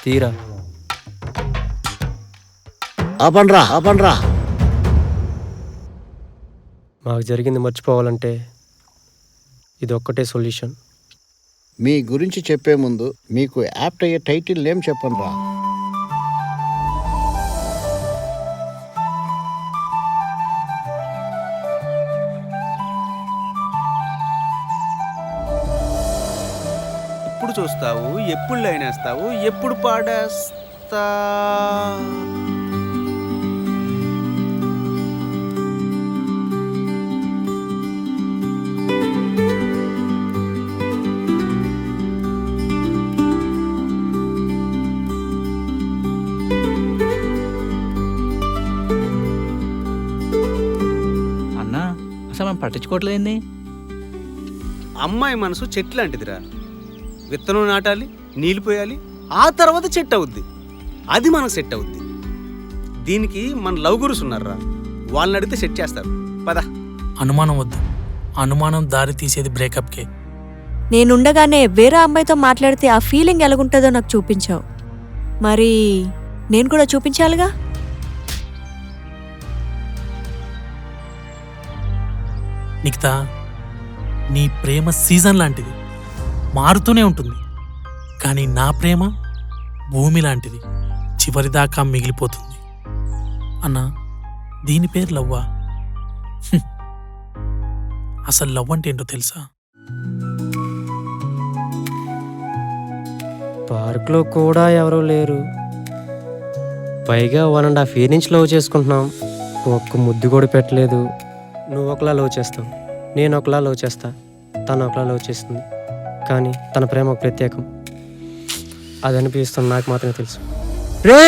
తీరా. ఆపండ్రా. మాకు జరిగింది మర్చిపోవాలంటే ఇది ఒక్కటే సొల్యూషన్. మీ గురించి చెప్పే ముందు మీకు యాప్ట్ అయ్యే టైటిల్ నేమ్ చెప్పండ్రా. ఎప్పుడు చూస్తావు, ఎప్పుడు లైన్ వేస్తావు, ఎప్పుడు పాడేస్తా. అన్నా అసలు మనం పట్టించుకోవట్లేంది. అమ్మాయి మనసు చెట్టు లాంటిదిరా. విత్తనం నాటాలి, నీళ్ళు పోయాలి, ఆ తర్వాత చెట్టు అవుద్ది. అది మనకు సెట్ అవుద్ది. దీనికి మన లవ్ గురుస్ ఉన్నారా, వాళ్ళని అడిగితే సెట్ చేస్తారు. పద. అనుమానం వద్దు. అనుమానం దారి తీసేది బ్రేకప్కే. నేనుండగానే వేరే అమ్మాయితో మాట్లాడితే ఆ ఫీలింగ్ ఎలాగుంటుందో నాకు చూపించావు. మరి నేను కూడా చూపించాలిగా. నిఖితా, నీ ప్రేమ సీజన్ లాంటిది, మారుతూనే ఉంటుంది. కానీ నా ప్రేమ భూమి లాంటిది, చివరిదాకా మిగిలిపోతుంది. అన్నా, దీని పేరు లవ్వా? అసలు లవ్ అంటే ఏంటో తెలుసా? పార్క్లో కూడా ఎవరూ లేరు, పైగా 1.5 year నుంచి లవ్ చేసుకుంటున్నాం. ఒక్క ముద్దు కూడా పెట్టలేదు. నువ్వు ఒకలా లవ్ చేస్తావు, నేను ఒకలా లవ్ చేస్తా, తను ఒకలా లవ్ చేస్తుంది. కానీ తన ప్రేమ ఒక ప్రత్యేకం. అది అనిపిస్తుంది నాకు మాత్రమే తెలుసు. రే